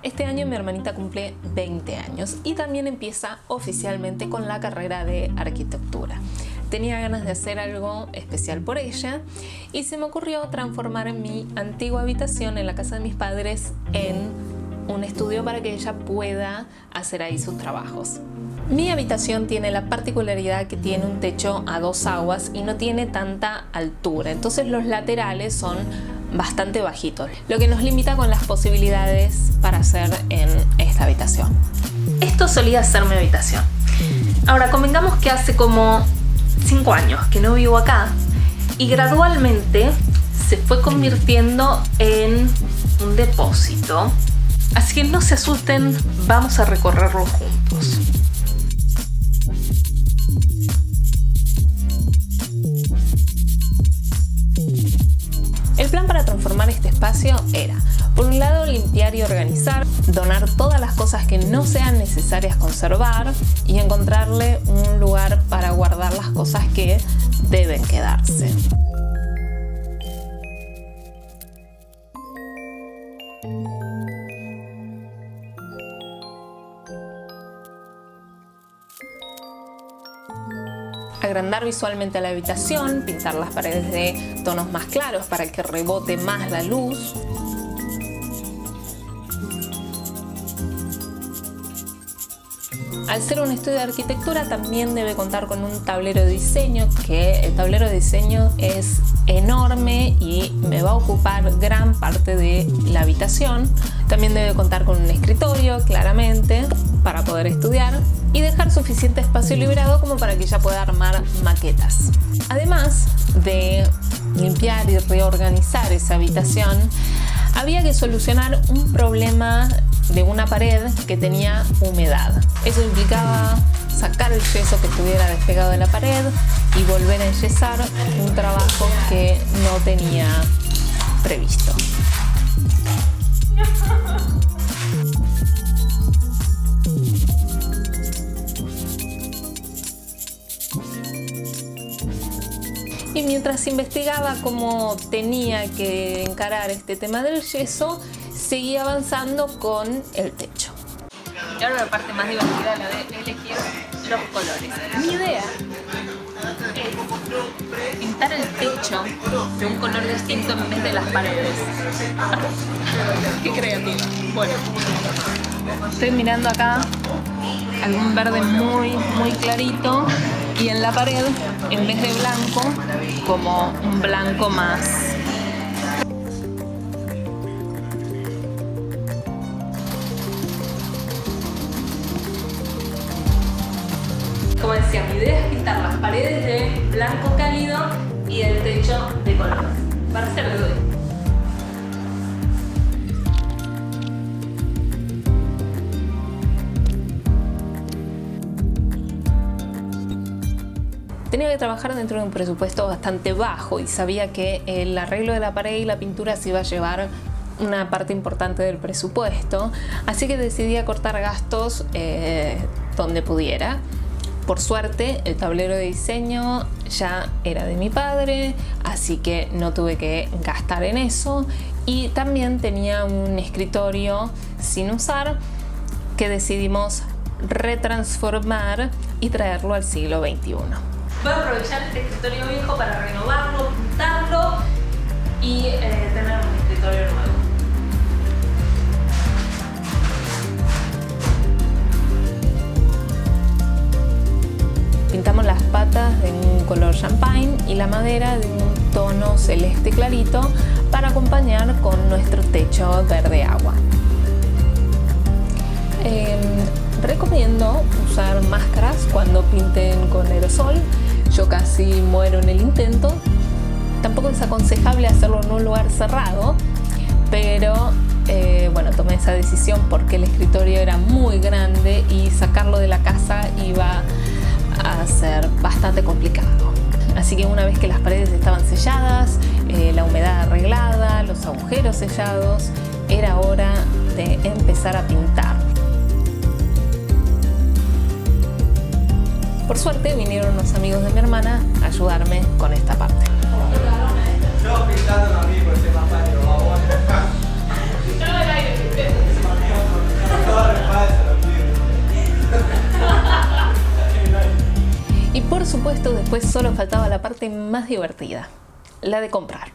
Este año mi hermanita cumple 20 años y también empieza oficialmente con la carrera de arquitectura. Tenía ganas de hacer algo especial por ella y se me ocurrió transformar mi antigua habitación en la casa de mis padres en un estudio para que ella pueda hacer ahí sus trabajos. Mi habitación tiene la particularidad que tiene un techo a 2 aguas y no tiene tanta altura, entonces los laterales son bastante bajitos, lo que nos limita con las posibilidades para hacer en esta habitación. Esto solía ser mi habitación. Ahora convengamos que hace como 5 años que no vivo acá y gradualmente se fue convirtiendo en un depósito. Así que no se asusten, vamos a recorrerlo juntos. El plan para transformar este espacio era, por un lado, limpiar y organizar, donar todas las cosas que no sean necesarias conservar y encontrarle un lugar para guardar las cosas que deben quedarse. Agrandar visualmente la habitación, pintar las paredes de tonos más claros para que rebote más la luz. Al ser un estudio de arquitectura también debe contar con un tablero de diseño, que el tablero de diseño es enorme y me va a ocupar gran parte de la habitación. También debe contar con un escritorio, claramente, para poder estudiar y dejar suficiente espacio liberado como para que ella pueda armar maquetas. Además de limpiar y reorganizar esa habitación, había que solucionar un problema de una pared que tenía humedad. Eso implicaba sacar el yeso que estuviera despegado de la pared y volver a enyesar, un trabajo que no tenía previsto. Y mientras investigaba cómo tenía que encarar este tema del yeso, seguí avanzando con el techo. Y ahora la parte más divertida, la de elegir los colores. Mi idea es pintar el techo de un color distinto en vez de las paredes. ¡Qué creativo! Bueno, estoy mirando acá algún verde muy clarito y en la pared, en vez de blanco, como un blanco más. Como decía, mi idea es pintar las paredes de blanco cálido y el techo de color. Para hacer de hoy. Tenía que trabajar dentro de un presupuesto bastante bajo y sabía que el arreglo de la pared y la pintura se iba a llevar una parte importante del presupuesto, así que decidí acortar gastos donde pudiera. Por suerte, el tablero de diseño ya era de mi padre, así que no tuve que gastar en eso. Y también tenía un escritorio sin usar que decidimos retransformar y traerlo al siglo XXI. Voy a aprovechar este escritorio viejo para renovarlo, pintarlo y tener un escritorio nuevo. Pintamos las patas de un color champagne y la madera de un tono celeste clarito para acompañar con nuestro techo verde agua. Recomiendo usar máscaras cuando pinten con aerosol. Yo casi muero en el intento. Tampoco es aconsejable hacerlo en un lugar cerrado, pero bueno, tomé esa decisión porque el escritorio era muy grande y sacarlo de la casa iba a ser bastante complicado. Así que una vez que las paredes estaban selladas, la humedad arreglada, los agujeros sellados, era hora de empezar a pintar. Por suerte vinieron unos amigos de mi hermana a ayudarme con esta parte. Yo pintando a mí por ese más baño, vamos. esto, después solo faltaba la parte más divertida, la de comprar.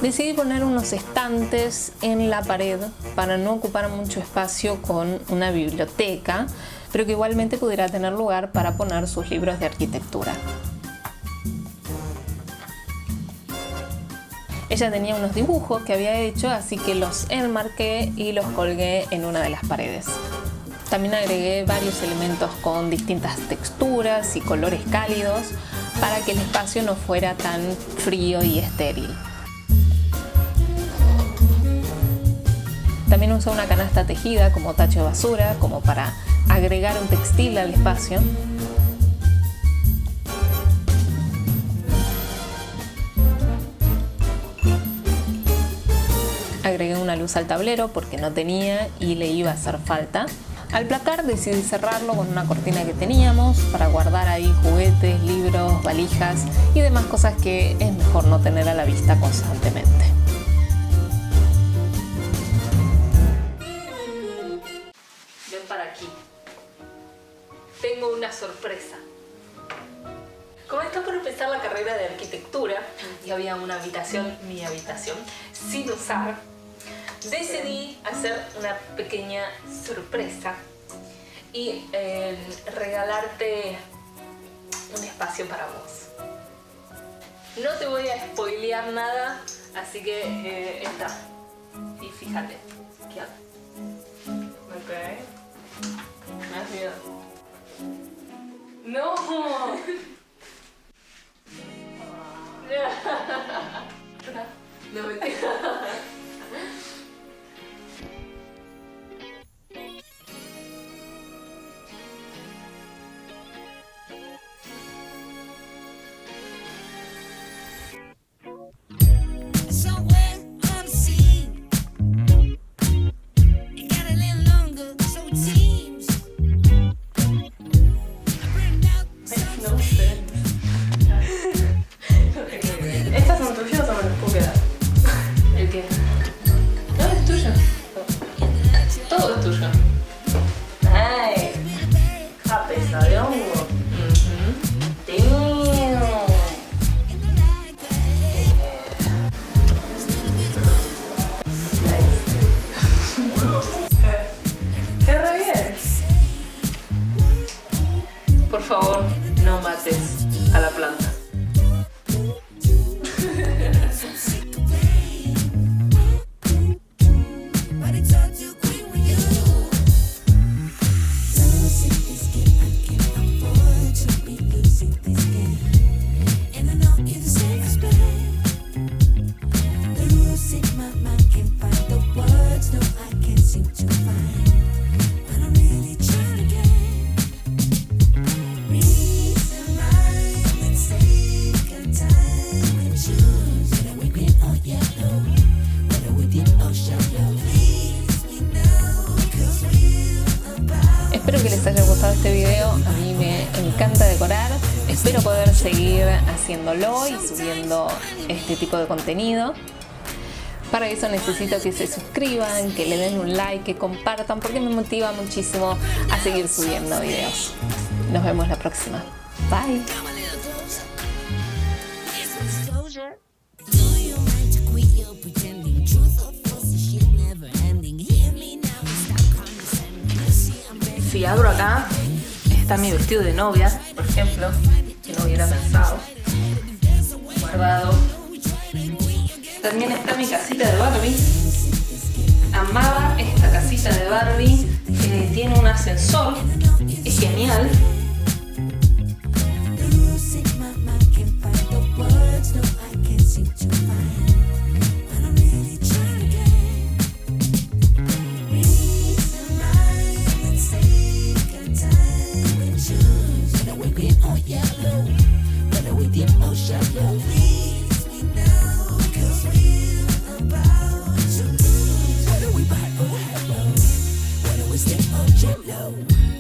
Decidí poner unos estantes en la pared para no ocupar mucho espacio con una biblioteca, pero que igualmente pudiera tener lugar para poner sus libros de arquitectura. Ella tenía unos dibujos que había hecho, así que los enmarqué y los colgué en una de las paredes. También agregué varios elementos con distintas texturas y colores cálidos para que el espacio no fuera tan frío y estéril. También usé una canasta tejida como tacho de basura, como para agregar un textil al espacio. Agregué una luz al tablero porque no tenía y le iba a hacer falta. Al placar decidí cerrarlo con una cortina que teníamos para guardar ahí juguetes, libros, valijas y demás cosas que es mejor no tener a la vista constantemente. Ven para aquí. Tengo una sorpresa. Como está por empezar la carrera de arquitectura y había una habitación, mi habitación, sin usar, decidí hacer una pequeña sorpresa y regalarte un espacio para vos. No te voy a spoilear nada, así que está. Y fíjate, ¿qué hago? Ok. Me das miedo. ¡No! No mentira. ¿Estas son tuyas o me las puedo quedar? ¿El qué? No, es tuyo. Todo es tuyo. ¡Ay! ¡Japesa de hongo! ¡Qué re bien! Por favor, no mates a la planta. Espero que les haya gustado este video, a mí me encanta decorar, espero poder seguir haciéndolo y subiendo este tipo de contenido. Para eso necesito que se suscriban, que le den un like, que compartan, porque me motiva muchísimo a seguir subiendo videos. Nos vemos la próxima. Bye. Si abro acá, está mi vestido de novia, por ejemplo, que no hubiera pensado. Guardado. También está mi casita de Barbie. Amaba esta casita de Barbie. Tiene un ascensor. Es genial. Jello.